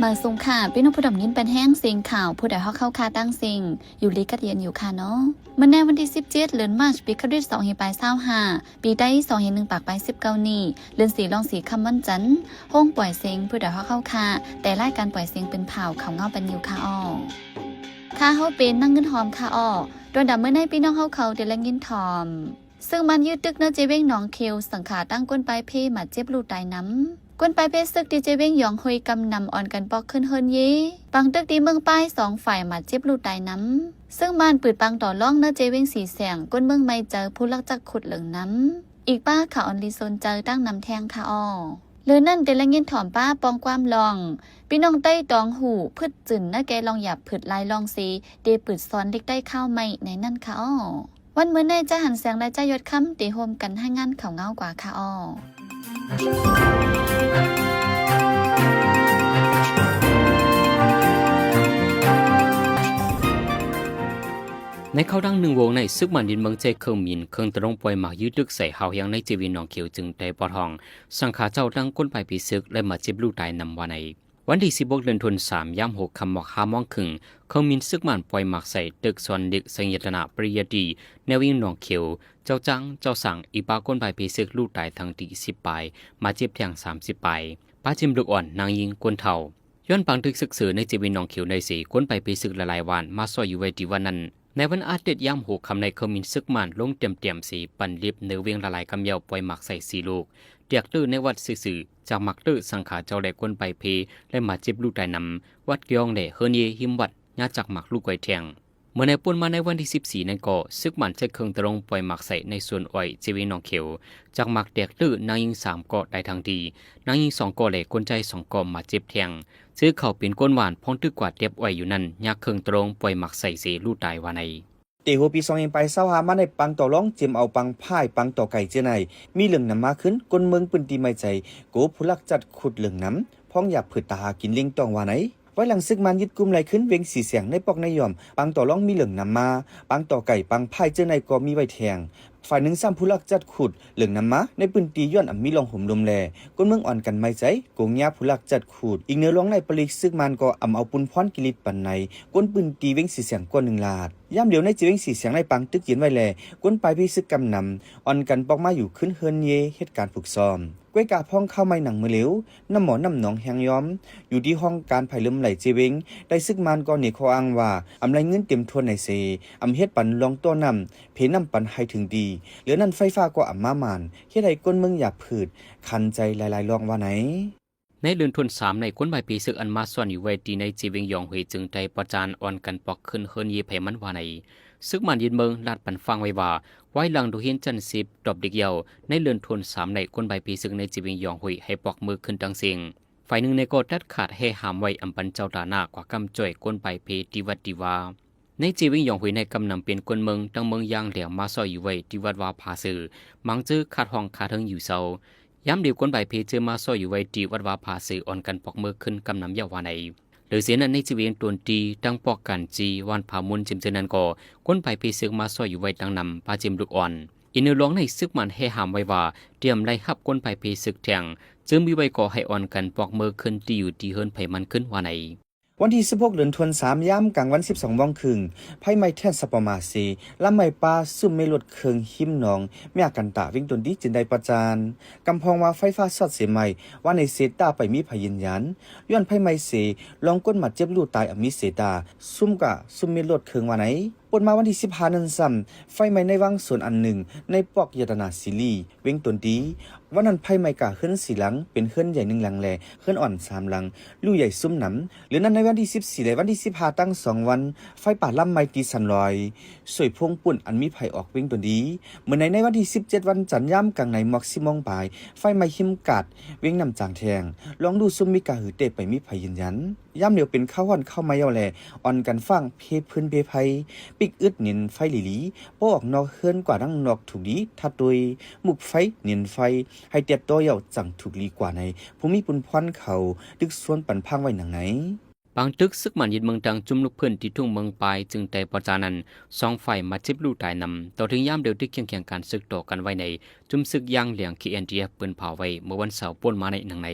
มาส่งค่ะพี่น้องผู้ดำยินเป็นแห้งเสียงข่าวผู้ใดเข้าคาตั้งเสียงอยู่ลีกัดเย็นอยู่ค่ะเนาะเมื่อในวันที่17เดือนมาร์ชปีคริสต์2525ปีได้2/1ปากไป19นี้เดือน4ลอง4คำวันจันทร์ห้องปล่อยเสียงผู้ใดเข้าคาแต่รายการปล่อยเสียงเป็นเผาเขาเงาเป็นอยู่ค่ะอ้อค่าเฮาเป็นนั่งเงินหอมค่ะอ้อโดนดับเมื่อในพี่น้องเขาเดือนละเงินทอมซึ่งมันยืดตึกเนื้อเจเว้งหนองเคียวสังขาตั้งก้นปลายเพมาเจ็บลูตายน้ำกวนไปเพซึกดีเจเว้งหยองหุยกำนำอ่อนกันปอกขึ้นเฮินเย่ปังตึกดีเมืองป้าย2ฝ่ายมาเจ็บลูตายน้ำซึ่งมันปืดปังต่อล่องเนื้อเจเว้งสีแสงก้นเมืองไม่เจอผู้ลักจักขุดเหลืองน้ำอีกป้าข่าวออนลีโซนเจอตั้งนำแทงค่ะอ้อเลือนั่นเดลเงินถอมป้าปองความลองพี่น้องใต้ตองหูพืชจื่นน่าแกลองหยับผืดลายลองสีเดปืดซ้อนเล็กได้ข้าวไม่ในนั่นค่ะอ้อวันมื้อในจะหันแสงและจะยดค่ำตีโฮมกันให้งานเขาเงากว่าค่ะอ้อในเข้าดังหนึ่งวงในซึกมันดินเมืองเจเครื่องมินเครื่องตรงปล่อยหมากยืดลึกใส่เฮายังในจีวีนองเขียวจึงได้ปอทองสังขาเจ้าดังก้นไปปีซึกและมาจิบลูกตายนำวันในวันที่16เดือนธันวาคมย่ำ6คำหมอก5 โมงครึ่งเครื่องมินซึกมันปล่อยหมากใส่ตึกส่วนดึกสังยตนาปริยดีแนววิ่งนองเขียวเจ้าจังเจ้าสั่งอีปาก้นไปปีซึกลูกตายทั้งที่10ปลายมาเจ็บแทง30ปลายป้าจิมลูกอ่อนนางยิงก้นเท่าย้อนปังทึกศึกษาในจีวีนองเขียวในสีก้นไปปีซึกหลายวันมาซอยอยู่ไว้ที่วันนั้นในวันอาทิตย์ย่ำหูคำในเคมินซึกมันลงเต็มสีปันลิบเนื้อเวียงละลายกำเยาปล่อยหมักใส่สีลูกเตียกตื้อในวัดสื่อจากหมักตื้อสังขาเจ้าแหลกก้นไปเพและมาเจ็บลูกได้นำวัดเกียงเดเฮเนียหิมวัดญาจากหมักลูกไก่แทงเมื่อในปุ่นมาในวันที่14นั้นก็ซึกมันใช้เครื่องตรงปล่อยหมักใส่ในส่วนอ้อยจีวีนองเขียวจากหมักเตียกตื้อนางยิง3 ก่อได้ทันทีนางยิง2 ก่อแหลกก้นใจ2 ก่อมาเจ็บแทงซื้อเขาเป็นก้นหวานพ้องตึกกว่าเตียบอ้อยอยู่นั่นยาเครื่องตรงปล่อยหมักใส่เสลูกตายวาในเตหัวปี2ไป25มาในปังต่อร้องเจียมเอาปังพ่ายปังต่อไก่เจไนมีเหลืองน้ำมาขึ้นก้นเมืองปืนตีไม่ใจโกผู้ลักจัดขุดเหลืองน้ำพ้องหยับผืดตากินลิงตองวาไหนไว้หลังซึกมันยึดกุมไหลขึ้นเวงสีเสียงในปอกในยอมปังต่อร้องมีเหลืองน้ำมาปังต่อไก่ปังพ่ายเจไนก็มีไว้แทงฝ่ายหนึ่งซ้ำผู้ลักจัดขุดเหลืองน้ำมาในปืนตีย้อนมีลองห่มลมแลก้นเมืองอ่อนกันไม่ใจโกงยาผู้ลักจัดขุดอีกเนื้อร้องในปริกซึกมันก็เอาปุนพรกิริตปันในก้นปืนตีเวงสีเสียงก้น1 ลาดย่ำเดียวในจีเวงสีเสียงในปังตึกเย็นไว้แลก้นปลายพิซึกกำนำอ่อนกันปอกมาอยู่ขึ้นเฮินเยเหตุการณ์ฝึกซ้อมก้วยกาพ้องเข้าไม่หนังมือเหลวน้ำหมอน้ำหนองแหงย้อมอยู่ที่ห้องการไผ่ลืมไหลจีเวงได้ซึกมันก็เหนียคออ้างว่าไรเงินเต็มทวนในเซเฮ็ดปันลองตัวน้ำเพน้ำปันให้ถึงดีเหลือนั่นไฟฟ้าก็มามานเฮ็ดให้ก้นเมืองหยาบผืดคันใจหลายๆลองว่าไหนในเดือนธันวาคมในก้นใบปีซึกอันมาส่วนอยู่ไว้ดีในจีเวงยองเฮจึงได้ประจานอ่อนกันปอกขึ้นเฮินเยเพมันว่าในซึกมันยินเมืองลาดปันฟังไว้ว่าไว้หลังดูเห็นจัน10ดอกเด็กเยาในเดือนธันวาคมในก้นใบปีซึกในจีเวงยองเฮให้ปอกมือขึ้นดังเสียงฝ่ายหนึ่งในก็ดัดขาดให้หามไว้อำปันเจ้าตาหน้ากว่ากำจ่อยก้นใบเพติวัดติวาในจีวิงยองหุยในกำนำเป็นคนเมืองตั้งเมืองยางเหลียวมาซอยอยู่ไว้ที่วัดวาผาสือมังจื้อขาดห้องขาดเทิงอยู่เศร้าย้ำเดียวคนใบเพเจอมาซอยอยู่ไว้ที่วัดวาผาสืออ่อนกันปอกมือขึ้นกำนำยาวาในหรือเสียนั้นในจีวิงตวนตีตั้งปอกกันจีวันผามุนจิมเจนันก็คนใบเพซึกมาซอยอยู่ไว้ตั้งนำปาจิมลูกอ่อนอินเนอร์ร้องในซึกมันให้หามไว้ว่าเตรียมไล่ขับคนใบเพซึกแทงจึงมีไว้ก่อให้อ่อนกันปอกมือขึ้นที่อยู่ที่เฮิรนไผมันขึ้นวาในวันที่16เดือนธันวาคมย่ำกลางวัน12 โมงครึ่งไพ่ไม้แท่นสปอมาซีลำไม้ปลาซุ่มไม่ลดเคืองหิมหนองเมียกันตาวิ่งตนดีจินได้ประจานกำพองว่าไฟฟ้าสอดเสียใหม่ว่าในเซตาไปมีพยินยันย้อนไพ่ไม้เสลองก้นหมัดเจ็บลูตายมีเซตาซุ่มไม่ลดเคืองว่าไหนปนมาวันที่15นั้นซ้ำไฟไหม้ในวังสวนอันหนึ่งในปอกยตนาซิลีเว้งตนดีวันนั้นไพ่ไหม้กะขึ้น4 หลังเป็นขึ้นใหญ่1 หลังแลขึ้นอ่อน3 หลังลู่ใหญ่ซุ่มหนำหรือนั้นในวันที่14และวันที่15ตั้ง2 วันไฟป่าล่ำไม้ตีสันลอยสวยพงปุ่นอันมีไผ่ออกเว้งตนดีเหมือนในวันที่17วันจันทร์ย่ำกลางในหมอก10 โมงปลายไฟไหม้หิมกัดเว้งนำจางแทงลองดูซุ่มมีกะหือเตะไปมีไผ่ยืนยันย่ำเดียวเป็นข้าวห่อนเข้ามาเยาแลอ่อนกันฟังเพพื้นเพไพปิกอึดเนียนไฟหลีปอกนอกเฮือนกว่าดังนอกถูกดีทัดโดยมุกไฟเนียนไฟให้เตียบตัวเยาจังถูกลีกว่าในภูมิปุนพรเขาดึกส่วนปันพังไว้หนังไหนบางตึกซึกมันยิดเมืองดังจุ่มลูกเพื่อนที่ทุ่งเมืองปลายจึงแต่ประจานั้น2 ฝ่ายมาจิบลูกตายนำต่อถึงย่ามเดียวที่เคียงการซึกต่อกันไว้ในจุ่มซึกย่างเหลียง KNDF ปืนเผาไว้เมื่อวันเสาร์ป่นมาในหนังใน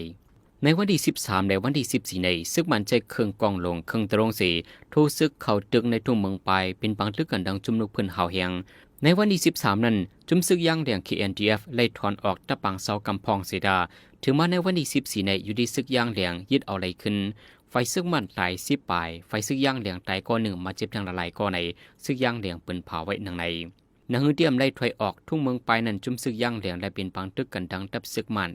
ในวันที่13และวันที่14ในซึกมันใจเครื่องกองลงเครื่องตรงสีทูซึกเข้าตึกในทุ่งเมืองไปเป็นปังตึกกันดังจุมนุกเพิ่นเฮาแฮงในวันที่13นั้นจุมซึกย่างแดง KNDF ไล่ถอนออกตะปังเซากำพองเสดาถึงมาในวันที่14ในอยู่ที่ซึกย่างแดงยึดเอาไหลขึ้นไฟซึกมันตาย10ปลายไฟซึกย่างแดงตายก้อนหนึ่งมาเจ็บทางละลายก้อนในซึกย่างแดงเปิ้นเผาไว้ในนางฮือเตียมไล่ถอยออกทุ่งเมืองไปนั้นจุมซึกย่างแดงและเป็นปังตึกกันดังตับซึกมัน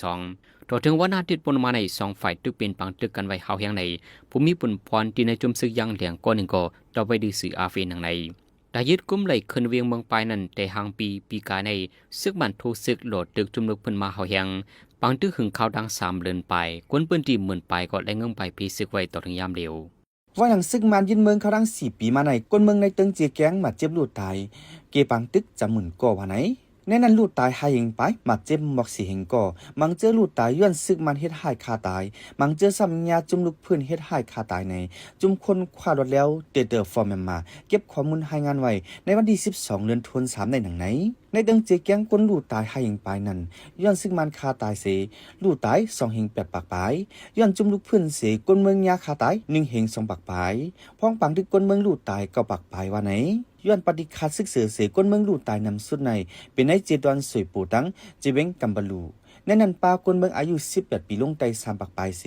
442ต่อถึงวันอาทิตย์ปนมาใน2ฝ่ายตึกเป็นปังตึกกันไว้เฮาแห่งในภูมิปุ่นพรที่ในจุมซึกย่างแดงก้อนหนึ่งก็ต่อไปดีสื่ออาเฟนในแต่ยึดกุมไหลขึ้นเวียงเมืองไปนั้นแต่หางปีกายในซึกมันโทซึกโหลดตึกจุมนุกเพิ่นมาเฮาแห่งปังตึกหึงข่าวดัง3เดือนไปกวนเปิ้นที่10,000ไปก็ได้เงินไปพีซึกไว้ต่อถึงยามเร็วว่าหลังซึกมันยินเมืองเขาดัง4 ปีมาในก้นเมืองในเติงเจียแก๊งมาเจ็บลูดตายเกปังตึกจะหมุนก่อว่าไหนแน่นั้นลูดตายหายเองไปมาเจ็บหมอกสีเฮงก่อมังเจอลูดตายย้อนซึกมันเฮ็ดหายคาตายมังเจอสัญญาจุมลุกพื้นเฮ็ดหายคาตายในจุมคนคว้ารถแล้วเตอร์ฟอร์แมมมาเก็บข้อมูลรายงานไว้ในวันที่12เดือนธันวาคมในหนังไหนในเติงเจียแก๊งคนลูดตายหายเองไปนั้นย้อนซึกมันคาตายเสลูดตาย2เฮง8ปากปลายย้อนจุมลุกพื้นเสก้นเมืองยาคาตาย1เฮง2ปากปลายพ้องปังที่ก้นเมืองลูดตาย9ปากปลายว่าไหนย้อนปฏิคาซึกเสือเสก้นเมืองลูดตายนำสุดในเป็นในเจดอนสวยปูตังเจเวงกัมบาลูแน่นันปาคนเมืองอายุ18 ปีลงไต3ปากปลายเส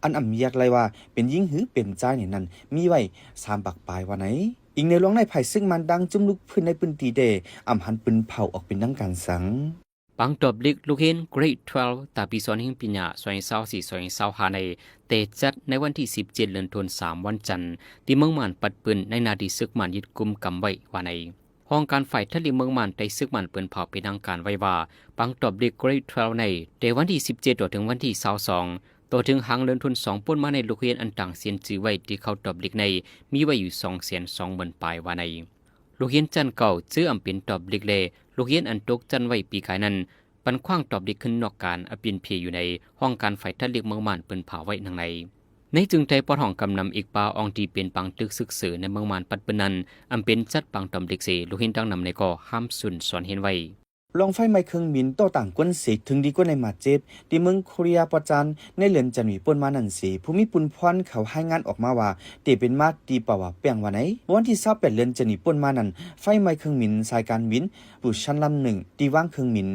อันอ่ำยากเลยว่าเป็นยิ่งหือเป็นใจเนี่ยนั้นมีไว้3ปากปลายว่าไหนอีกในหลวงในไผ่ซึ่งมันดังจุ่มลุกพื้นในปืนตีเดอ่ำหันปืนเผาออกเป็นดังการสังปังตบลิกลูกเห็น Grade 12ตาปีสอนหิงปัญญา2024-2025ในเตจัดในวันที่17เดือนธันวาคมวันจันทร์ที่เมืองมันปัดปืนในนาดีซึกมันยึดกุมกำไว้ว่าในห้องการฝ่ายทะเลเมืองมันได้ซึกมันปืนเผาเป็นทางการไว้ว่าปังตบลิก Grade 12ในเดวันที่17ต่อถึงวันที่22ต่อถึงหางเดือนธันวาคมป่นมาในลูกเห็นอันต่างเสียนจื้อไว้ที่เขาตบลิกในมีไว้อยู่220,000ปลายว่าในลูกเห็นจันเก่าซื้ออำเป็นตบลิกเลลูกเห็นอันตกจันไว้ปีกายนั้นปันขว้างตอบดีขึ้นนอกการอปินเพอยู่ในห้องการไฟทะเลเมืองมันเปิ้นเผาไว้ในจึงใจปอดห้องกำนำอีกปาอองที่เป็นปังตึกซึกสือในเมืองมันปัดเปิ้นนั้นอำเป็นจัดปังตอมเด็กเสลูกเห็นดังนำในก็ห้ามสุนสอนเห็นไว้ลองไฟไม้เครื่องมินโตต่างก้นเสกถึงดีกว่าในมาเจ็บที่เมืองโคเรียปจันในเหลือนจันวีป่นมานันเสภูมิปุนพรเขาให้งานออกมาว่าเตเป็นมาตีป่าวแป้งว่าไหนวันที่28เดือนจันวีป่นมานันไฟไม้เครื่องมินสายการวินปูชั้นลำ1ตีว่างเครื่องมิน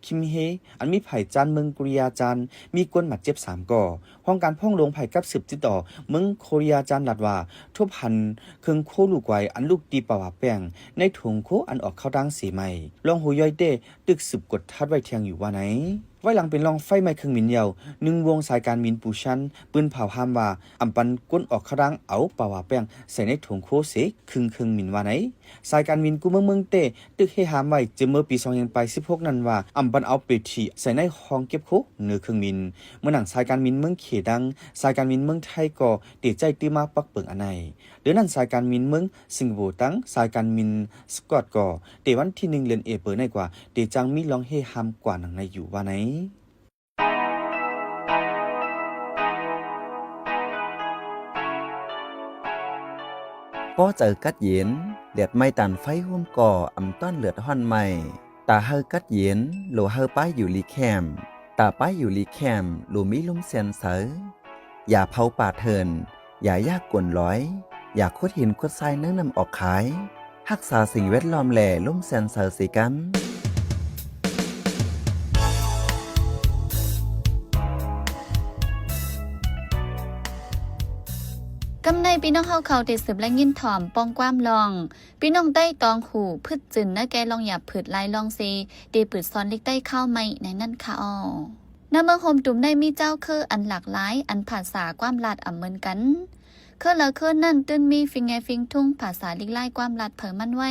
คิมเฮอันมีไผ่จันเมืองโคเรียจันมีก้นมาเจ็บ3ก่อห้องการพ่องลงไผ่กับสืบติดต่อเมืองโคเรียจันลัดว่าทุบหันเครื่องโคลูกไว้อันลูกตีป่าวแป้งในถุงโคอันออกเข้าดังสีใหม่ลองหูย่อยเต้ตึกสืบกดทัดไว้เทียงอยู่ว่าไหนไว้หลังเป็นรองไฟไม้เครื่องมินเยาว1วงสายการมินปูชันปืนเผาห้ามว่าอำปันก้นออกข้าดังเอาป่าวแป้งใส่ในถุงโคเสครึ่งมินว่าไหนสายการมินกูเมืองเต้ตึกให้หามไว้จะเมื่อปี2016นั้นว่าอำปันเอาไปที่ใส่ในห้องเก็บโคเนื้อเครื่องมินเมื่อหนังสายการมินเมืองเขดังสายการมินเมืองไทยก็เตะใจตีมาปักเปิงอันไหนเดือนนั้นสายการมินเมืองสิงคโปร์ตั้งสายการมินสกอตก็เตวันที่1เดือนเอเปิลในกว่าเตจังมีลองให้หามกว่าหนังในอยู่ว่าไหนป้อเจอกัดเย็นเลือดไม่ตันไฟห่วมก่ออำต้อนเลือดห่อนใหม่ตาเฮอกัดเย็นโลเฮอป้ายอยู่ลีแคมตาป้ายอยู่ลีแคมโลมีลุ่มเซียนเสออย่าเผาป่าเทินอย่ายากกวนร้อยอย่าคดหินคดทรายเนื้อนำออกขายรักษาสิ่งแวดล้อมแหล่ลุ่มเซียนเสอสิกันกำในพี่น้องเขาติดสืบและยินถ่อมปองความลองพี่น้องได้ตองหูพืชจึนนะแกลองหยับผืดลายลองซีดีปืดซ้อนเล็กได้เข้าไม่ในนั่นค่ะอ้อน้ำเมืองโฮมตุ่มได้มีเจ้าคืออันหลากหลายอันภาษาความลาดอ่ำเหมือนกันคือละคือนั่นตื้นมีฟิงไงฟิงทุ่งภาษาลิกไล่ความลาดเผยมันไว้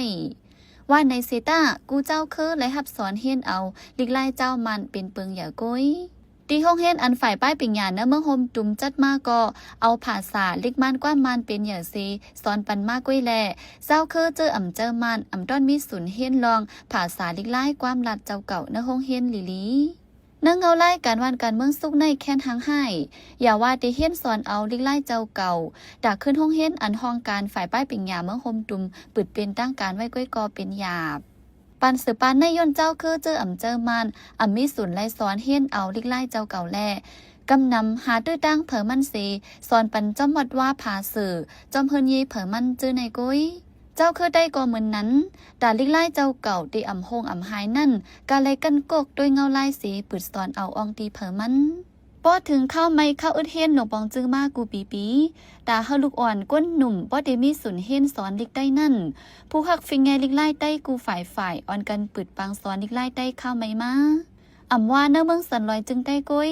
ว่าในเซต้ากูเจ้าคือและหับสอนเฮียนเอาลิกไล่เจ้ามันเป็นเปิงอย่าก้อยที่ห้องเฮ็ดอันฝ่ายป้ายปิ่งหยาเนื้อเมืองโฮมตุ่มจัดมาก็เอาภาษาลิกมันกว่ามันเป็นเหยื่อซีสอนปันมากก้วยแลเจ้าคือเจออ่ำเจอมันอ่ำต้อนมีศูนย์เฮ็ดลองภาษาลิกไล่ความลัดเจ้าเก่าเนื้อห้องเฮ็ดลิลีนั่งเอาไล่การวันการเมืองสุกในแค้นหางให้อย่าว่าได้เฮ็ดสอนเอาลิกไล่เจ้าเก่าดากขึ้นห้องเฮ็ดอันห้องการฝ่ายป้ายปิ่งหยาเมืองโฮมตุ่มปึดเป็นตั้งการไว้ก้อยกอเป็นหยาบปันสืบปันในย่นเจ้าคือเจออ่ำเจอมันอ่ำมีศูนย์ไล่สอนเฮียนเอาลิกไล่เจ้าเก่าแล่ กำนำหาตื้อตั้งเผอมันเสสอนปันจอมวัดว่าผาสื่อจอมเฮินเยเผอมันจื้อในกุ้ยเจ้าคือได้ก็เหมือนนั้นแต่ลิกไล่เจ้าเก่าตีอ่ำโฮงอ่ำหายนั่นกาเลยกันกกด้วยเงาลายสีปืดสอนเอาอองตีเผอมันป้อถึงเข้าไม่เข้าอึดเฮียนหนูปองจื้อมากกูปีตาเฮาลูกอ่อนก้นหนุ่มป้อเดมีสุนเฮียนสอนลิกได้นั่นผู้ฮักฟิงไงลิกไล่ใต้กูฝ่ายอ่อนกันปืดปังสอนลิกไล่ใต้เข้าไม่มาอ่ำว่าเนื้อเมืองสันลอยจึงได้กุ้ย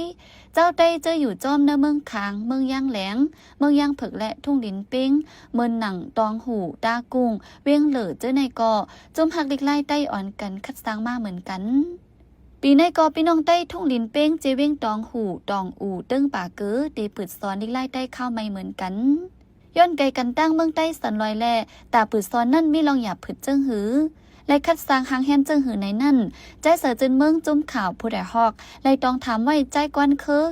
เจ้าได้เจออยู่จอมเนื้อเมืองคางเมืองย่างแหลงเมืองย่างเผิกและทุ่งดินปิ้งเมืองหนังตองหูตากุ้งเวียงเหลือเจอในกอจมหักลิกไล่ใต้อ่อนกันคัดสร้างมาเหมือนกันปีในกอพี่น้องใต้ทุ่งลินเป้งเจเวียงตองหูตองอู่ตึ้งป่าเก๋อตีปืดซ้อนลิกไล่ใต้เข้าไม่เหมือนกันย้อนไกลกันตั้งเมืองใต้สันลอยแล่ตาปืดซ้อนนั่นมีลองหยาบผึดเจิ้งหือและคัดสร้างหางแฮนเจิ้งหือในนั่นใจเสือจึนเมืองจุ่มข่าวผู้ใดฮอกไล่ตองถามไว้ใจกวน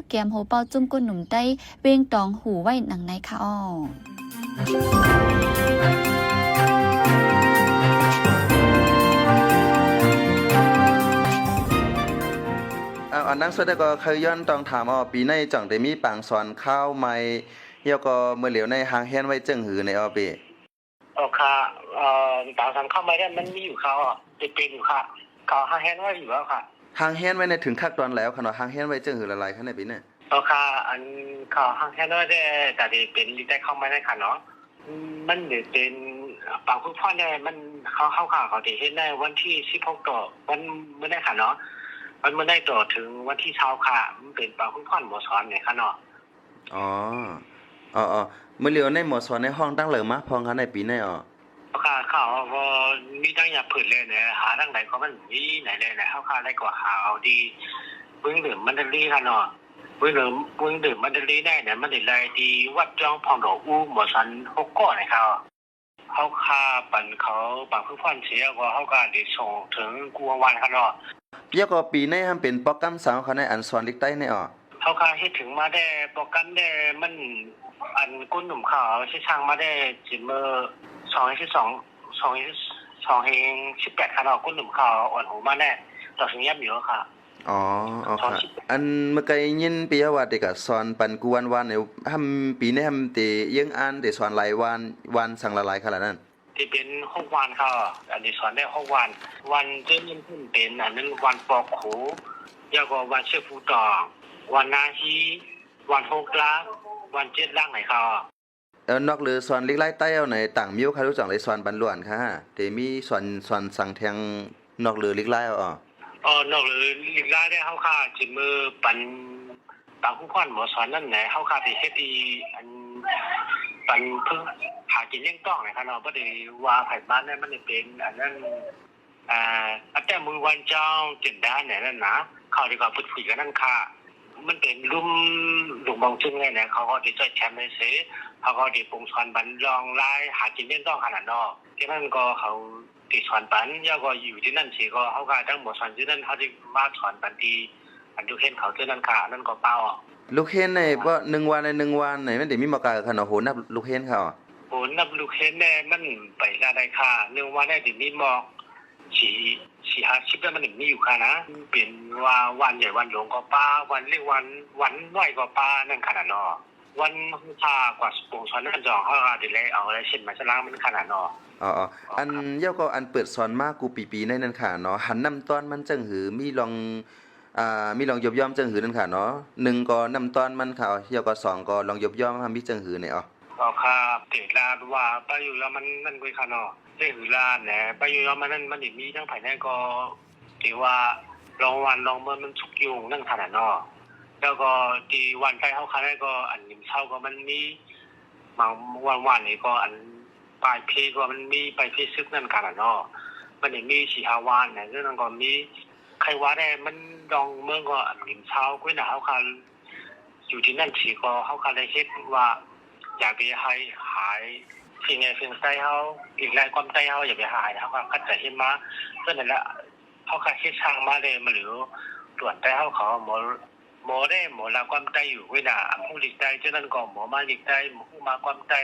แกมโหเปาจุ่มก้นหนุ่มใต้เวียงตองหูไว้หนังในค่ะอ้ออันนั้นสุดแต่ก็เคยย้อนต้องถามปีในจังได้มีปางสอนข้าวใหม่เกี่ยวก็เมื่อเหลียวในหางแฮนไว้จึงหือในปีค่ะต่างสันเข้ามาได้มันมีอยู่เขาเป็นอยู่ค่ะเขาหาแฮนไว้อยู่แล้วค่ะหางแฮนไว้ในถึงคักตอนแล้วค่ะเนาะหางแฮนไว้จึงหือละลายคั่นในปีนี้ค่ะอันเขาหาแฮนไว้ได้แต่เป็นลิได้เข้ามาได้ค่ะเนาะมันเป็นบางผู้พ่อเนี่ยมันเข้าข่าวเขาที่เฮ็ดได้วันที่16ต่อวันเมื่อได้ค่ะเนาะมันเมื่อได้ต่อถึงวันที่20ค่ะมันเป็นบางผู้พ่อหมอสอนเนี่ยค่ะเนาะอ๋อเมื่อเหลียวในหมอสอนในห้องตั้งเหลิมมาพองค่ะในปีนี้ค่ะเขาก็มีตั้งอย่าผืนเลยเนี่ยหาทั้งไหนก็มันมีไหนเลยนะเขาได้กว่าหาเอาดีเบื้องดื่มมันจะรีค่ะเนาะเบื้องดื่มมันจะรีได้เนี่ยมันได้เลยดีวัดจ้องพองดอกอู้หมอสัน6ก้อนนะครับเขาค่าปั่นเขาบางผู้พันเสียก็เขาก็ได้ส่งถึงกัววันค่ะเนาะเกี่ยวกับปีนี้เป็นโปรแกรมสาวเขาในอันสอนลิกใต้ในเขาค่าเฮ็ดถึงมาได้โปรแกรมได้มันอันกุ้นหนุ่มเขาใช้ช่างมาได้จิมเมอร์2เฮง18ค่ะเนาะกุ้นหนุ่มเขาอ่อนหูมาแน่ต่อถึงยับอยู่ค่ะอ๋อค่ะอันเมื่อกี้ยินปีว่าเด็กสอนปันกวนวันเนี่ยทำปีนี้ทำตียังอ่านแต่สอนหลายวันสั่งละลายขนาดนั้นที่เป็น6วันค่ะอันนี้สอนได้6วันจะมันเป็นอันนั้นวันปอกหูแล้วก็วันเชื่อผู้ตองวันนาฮีวัน6ล้าวัน7ล่างไหนค่ะนอกหรือสอนลิกไล่ใต้เอาในต่างมิ้วค่ะรู้จักเลยสอนบันล้วนค่ะแต่มีสอนสั่งแทงนอกหรือลิกไล่เอานอกหรือลิกไล่ได้เฮาค่ะจิมือปันบางผู้พ่อนหมอสอนนั่นแหละเฮาค่ะสิเฮ็ดอีอันปันเพิ่งหากินเลี้ยงต้องนะคะเนาะบ่ได้ว่าไผบ้านนั้นมันเป็นอันนั้นแต่มือวันเจ้าจินดาเนี่ยนั่นนะเขาดีกว่าพูดคุยกันนั่นค่ะมันเป็นลุ่มหลุมมองจึงเลยนะเขาก็ดีใจแชมป์เลยสิเขาก็ดีปงสอนบันลองไล่หากินเล่นต้องขนาดนอกที่นั่นก็เขาตีสอนบันแล้วก็อยู่ที่นั่นสิก็เขาก็ทั้งหมดสอนที่นั่นเขาจะมาสอนบันทีอันดูเห็นเขาที่นั่นค่ะนั่นก็เป้าลูกเห็นในว่า1วันใน1วันไหนมันได้มีมากาขนาดโหนับลูกเห็นเขาโหนับลูกเห็นแน่มันไปได้ค่ะ1วันได้ถึงมีมอก4-50แล้วมันมีอยู่ค่ะนะเป็นว่าวันใหญ่วันหลวงก็ป้าวันเรียกวันน้อยก็ป้านั่นขนาดนอวันพากว่าสปงสอนนั่นจองเขาก็ได้เอาอะไรเช่นมาสล้างมันขนาดนออันเย้าก็อันเปิดสอนมากกูปีในนั่นค่ะเนาะหันนำตอนมันจังหือมีลองยบย่อมจังหือนั่นค่ะเนาะ1ก็นำตอนมันค่ะเย้าก็2ก็ลองยบย่อมมีจังหือเนี่ยค่ะเตลาว่าไปอยู่แล้วมันนั่นกุยค่ะเนาะได้หือลาแหน่ไปอยู่แล้วมันนั่นมันมีทั้งภายในก็ที่ว่ารองวันรองเมื่อมันสุกยุงนั่นขนาดเนาะแล้วก็ที่วันไปเฮาค่ะได้ก็อันนิ่มเช้าก็มันมีบางวันนี่ก็อันปลายเพก็มันมีไปเพซึกนั่นขนาดเนาะมันมี4-5วันเนี่ยซึ่งมันก็มีใครว่าได้มันดองเมืองก็อันนิ่มเช้ากุยน่ะเฮาค่ะอยู่ที่นั่นสิก็เฮาค่ะได้เฮ็ดว่าอยากไปให้หายสิ่งไงสิ่งใต้เฮาอีกหลายความใต้เฮาอย่าไปหายเฮาก็คัดจะเฮ็ดมาเพิ่นนั่นแหละเฮาก็เฮ็ดช่างมาเลยมาหรือตรวจใต้เฮาเขาหมอได้หมอละความใต้อยู่เวลาผู้หลีกใต้ฉะนั้นก็หมอมาหลีกใต้หมอผู้มาความใต้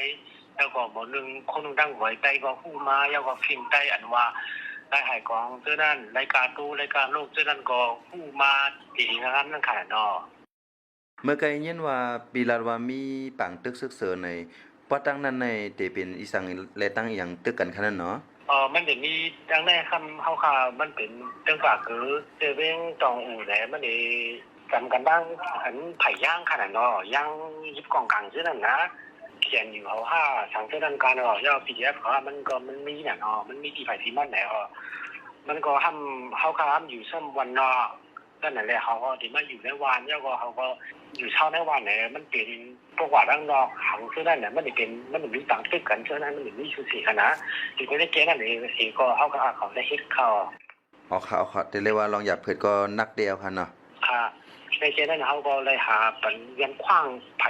แล้วก็หมอนึงคนนึงตั้งไว้ใต้ก็ผู้มาแล้วก็ฟิงใต้อันว่าได้หายกองฉะนั้นรายการตู้รายการโลกฉะนั้นก็ผู้มาดีๆนะครับนั่นค่ะเนาะ เมื่อไกลยินว่าปีลาว่ามีปังตึกซึกเสอในปอตั้งนั้นในเตเป็นอีสังและตั้งอย่างตึกกันขนาดเนาะมันจะมีดังแรกคำเขาข่าวมันเป็นเรื่องปากคือเจอเรื่องตองอู่แหละมันจะจำกันบ้างอันไผ่ย่างขนาดเนาะย่างยิบกองกลางชื่อนั้นนะเขียนอยู่เขาว่าสังเกตดันการเนาะย่อ PDF เขาว่ามันมีเนี่ยเนาะมันมีที่ไผ่ที่มันไหนมันก็ทำเขาข่าวอยู่ซ้ำวันเนาะนั่นแหละเขาก็ที่มาอยู่ในวันแล้วก็เขาก็อยู่เช่าในวันเนี่ยมันเป็นพวกว่าด้านนอกขังเท่านั้นเนี่ยมันมีต่างตึกกันเท่านั้นมันมีชื่อเสียงนะที่ไม่ได้เกณฑ์นั่นเองสิก็เขาได้เฮ็ดเขาเอาค่ะแต่เลยว่าลองอย่าเผิดก็นักเดียวค่ะเนาะค่ะในเกณฑ์นั้นเขาก็เลยหาเป็นเวียนขว้างไ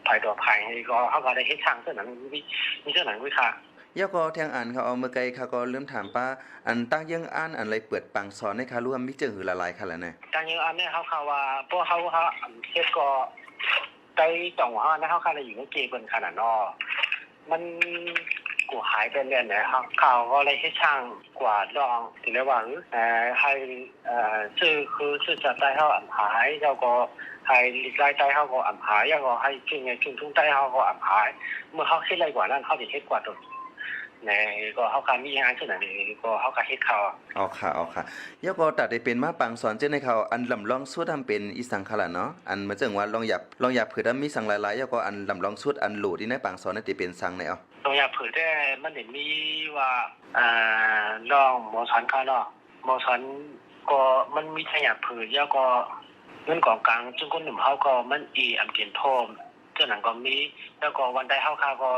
ผ่ต่อไผ่ก็เขาก็ได้เฮ็ดทางเท่านั้นมีเท่านั้นด้วยค่ะยก็แทงอ่านเขาเอาเมื่อไกลเขาก็เริ่มถามป้าอันตั้งยังอ่านอันไรเปิดปังสอนให้ค่ะรู้ว่ามีเจอหือละลายค่ะแล้วเนี่ยตั้งยังอ่านเนี่ยเขาว่าพวกเขาเฮ็ดก็ได้ตรงว่านะเขาค่ะอยู่ในเกณฑ์เปิ้นขนาดเนาะมันกูหายไปเรื่อยนะครับเขาก็เลยให้ช่างกวาดรองถึงได้ว่าให้ชื่อจัดได้เขาอันหายแล้วก็ให้รายได้เขาก็อันหายแล้วก็ให้ช่วยทุ่งได้เขาก็อันหายเมื่อเขาเฮ็ดไรกว่านั้นเขาสิเฮ็ดกว่าตัวก็เขาการมีงานเช่นนั้นก็เขาก็เฮ็ดเขาเอาค่ะยก็ตัดได้เป็นมาปังสอนเจ้าในเขาอันลำลองสุดทำเป็นอีสังขละเนาะอันมาจังว่าลองอยากเผื่อมีสังหลายๆยก็อันลำลองสุดอันโหลดที่ในปังสอนได้เป็นสังไหนเอาลองอยากเผื่อได้มันได้มีว่าลองหมอสอนเขาเนาะหมอสอนก็มันมีทางอยากเผื่อแล้วก็เงินกองกลางจึงคนหนุ่มเขาก็มันอำเกียนโทมเจ้าหนังก็มีแล้วก็วันใดเขาก็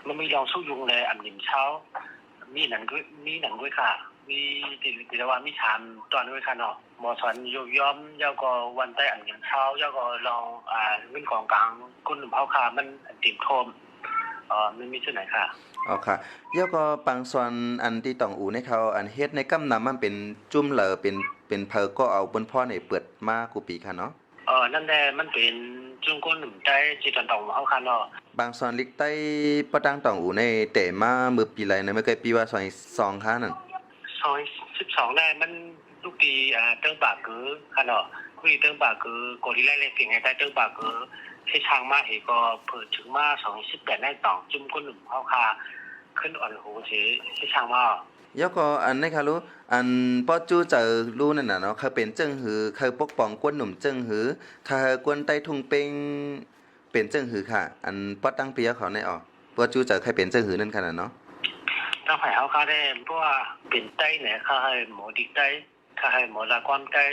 มันมีลองสู้ยุงเลยอันหนิมเช้ามีหนังด้วยค่ะมีติว่ามีถามตอนด้วยค่ะเนาะหมอสอนย้อมแล้วก็วันใดอันหนิมเช้าแล้วก็ลองเงินกองกลางคนหนุ่มเขาค่ะมันติ่มโทมมันมีชื่อไหนค่ะอ๋อค่ะแล้วก็ปังสอนอันที่ต้องอู่ในเขาอันเฮ็ดในกำนำมันเป็นจุ่มเหลอเป็นเพอก็เอาบนพ่อในเปิดมากูปีค่ะเนาะนั่นแหละมันเป็นจุ่มก้นหนุ่มใจจิตต่างเขาค่ะเนาะบางสอนลิกใต้ปะตังต้องอู่ในแต่มามือปีไรนะไม่เคยปีว่า2ค่ะนั่น12ได้มันลูกดีเติ้งปากคือค่ะเนาะคุยเติ้งปากคือโกดีไล่เลยเพียงไงได้เติ้งปากคือที่ช่างมาเหก็เปิดถึงมา28ได้ต่อจุ่มก้นหนุ่มเขาค่ะขึ้นอ่อนหูสิที่ช่างมาแล้วก็อันนี้ค่ะรู้อันป้อจู้เจอรู้นั่นน่ะเนาะเขาเป็นเจิ้งหือเขาปกป้องกวนหนุ่มเจิ้งหือเขากวนใต้ทุ่งเป็งเป็นเจิ้งหือค่ะอันป้อตั้งเปียเขาในป้อจู้เจอใครเป็นเจิ้งหือนั่นขนาดเนาะตั้งไผเขาได้เพราะว่าเป็นใต้เนี่ยเขาให้หมอดิใต้เขาให้หมอละความใต้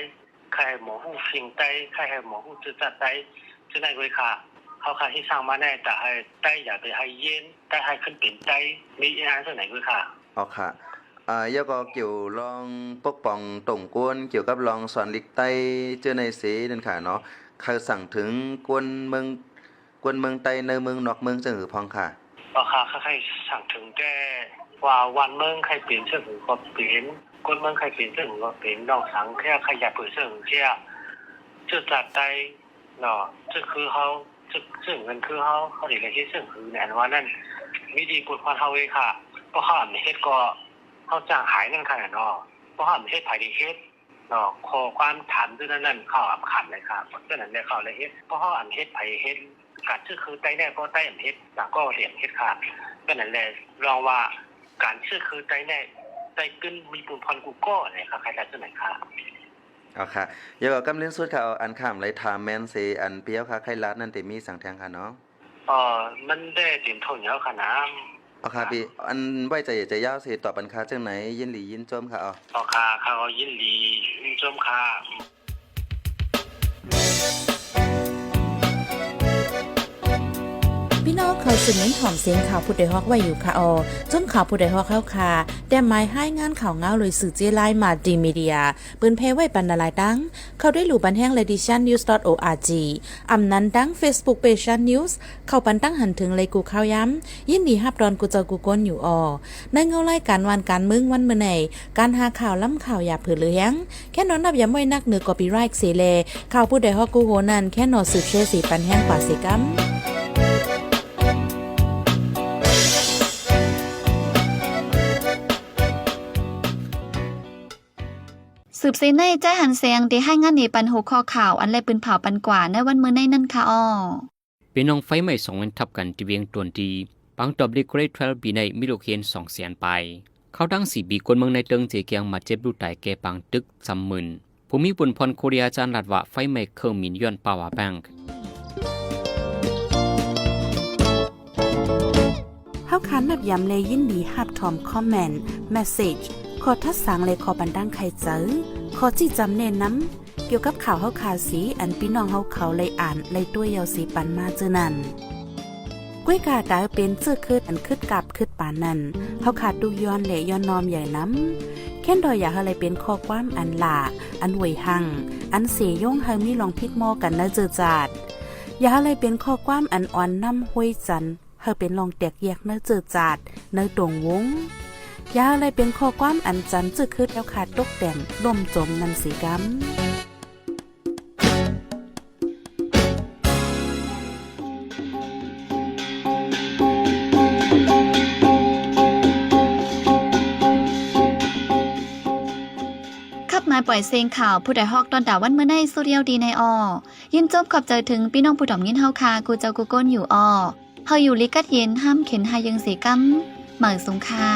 เขาให้หมอหู้ฟิงใต้เขาให้หมอหู้จืดจัดใต้จะได้ด้วยค่ะเขาค่ะที่สร้างมาแน่แต่ให้ใต้อย่าไปให้เย็นใต้ให้ขึ้นเป็นใต้มีงานส่วนไหนด้วยค่ะอ๋อค่ะยก็เกี่ยวลองปกป้องตรงกวนเกี่ยวกับลองสอนลิกใต้เจอในเสนั่นค่ะเนาะเขาสั่งถึงกวนเมืองใต้ในเมืองนอกเมืองจังหือพองค่ะค่ะใครสั่งถึงแก่ว่าวันเมืองใครเปลี่ยนเสื้อหือก็เปลี่ยนกวนเมืองใครเปลี่ยนเสื้อหือก็เปลี่ยนนอกสังแค่ใครอยากเปิดเสื้อหือแค่จะจัดใต้เนาะจะคือเขาซึ่งเงินคือเขาได้เลยเฮ็ดเสื้อหือเนี่ยว่านั่นมีดีปุดพอเฮาเองค่ะเพราะเขาอันเฮ็ดก็เขาจ้างขายนั่นค่ะเนาะเพราะเขาอันเฮ็ดภายในเฮ็ดเนาะขอความถามด้วยนั่นเขาอันขันเลยค่ะเพราะฉะนั้นเนี่ยเขาเลยเฮ็ดเพราะเขาอันเฮ็ดภายเฮ็ดการชื่อคือใต้แน่ก็ใต้อันเฮ็ดแล้วก็เหรียญเฮ็ดค่ะเพราะฉะนั้นแหละลองว่าการชื่อคือใต้แน่ใต้ขึ้นมีปุนพรกูก็เนี่ยค่ะใครได้ชื่อไหนค่ะเอาค่ะอย่าก็กำเล่นสุดค่ะอันข้ามเลยถามแม่นเซอันเปียวค่ะใครรัดนั่นแต่มีสังแทงค่ะเนาะมันได้เต็มทุนแล้วค่ะนะเอาค่ะพี่อันไว้ใจจะยาวเสตอบปันค้าจังไหนยินหลียินจมค่ะเอาค่ะเขายินหลียินจมค่ะ พี่น้องเขาสืบเน้นหอมเสียงข่าวผู้ใดฮอกไว้อยู่ค่ะจนข่าวผู้ใดฮอกเข้าค่ะแต่หมายให้งานข่าวเงาเลยสื่อเจไลมาดีมีเดียปืนเพไว้บรรณาลายดังเข้าได้หลู่บันแห้ง leditionnews.org อำนั้นดัง Facebook page news เข้าปันตั้งหันถึงเลยกูข่าวย้ำยินดีฮับดอนกูเจอกูก้นอยู่ในเงารายการวันการมึงวันมื้อไหนการหาข่าวล้ำข่าวอย่าเผือเลี้ยงแค่นอนนับอย่าไม่นักเหนือกอปีไรค์เสเลข่าวผู้ใดฮอกกูโหนั่นแค่นอสืบเชื่อสีปันแห้งกว่าสิกัม สืบเสในใจหันเสียงที่ให้งานในปันหัวข้อข่าวอันแลปืนเผาปันกว่าในวันมื้อในนั่นค่ะอ้อเป็นน้องไฟใหม่2วันทับกันที่เวียงตวนดีปังตอบลิเกรทเทลปีในมิโลเคน2แสนไปเขาดัง4ปีคนเมืองในเติงเจเกียงมาเจ็บลูกตายแก่ปังตึก30,000ภูมิบุญพรโคเรียจานลัดว่าไฟใหม่เครื่องมินย้อนปาวาแบงค์เฮาคันนับย้ำเลยยินดีฮับทอมคอมเมนต์เมสเสจขอทัดสังเลยขอบันดังใครเจอขอจี้จำเน้นน้ำเกี่ยวกับข่าวเฮาคาสีอันพี่น้องเฮาเขาเลยอ่านเลยตัวยาวสีปันมาเจอนั่นก้วยกาดาวเป็นเสื้อคืดอันคืดกับคืดปานนั่นเฮาขาดดูย้อนและย้อนนอมใหญ่น้ำแค่นดอยอยากอะไรเป็นข้อความอันหลาอันหวยหังอันเสียย่งเฮามีลองพิดมอกันนะเจอจาดอยากอะไรเป็นข้อความอันอ่อนน้ำห้วยจันเฮาเป็นลองแตกแยกเนื้อเจอจาดเนื้อตรงวงยาอะไรเป็นข้อความอันจันจื้อคืดแล้วขาดตกแต่งล่มจมนันสีกำมาปล่อยเสียงข่าวผู้ใดฮอกตอนดาวันเมื่อในสุเรียวดีในอยินจบขอบใจถึงพี่น้องผู้ถ่อมยินเฮาคากูเจ้ากูก้นอยู่เฮาอยู่ลิกัดเย็นห้ามเข็นหายังสีกำเหมือสงค่า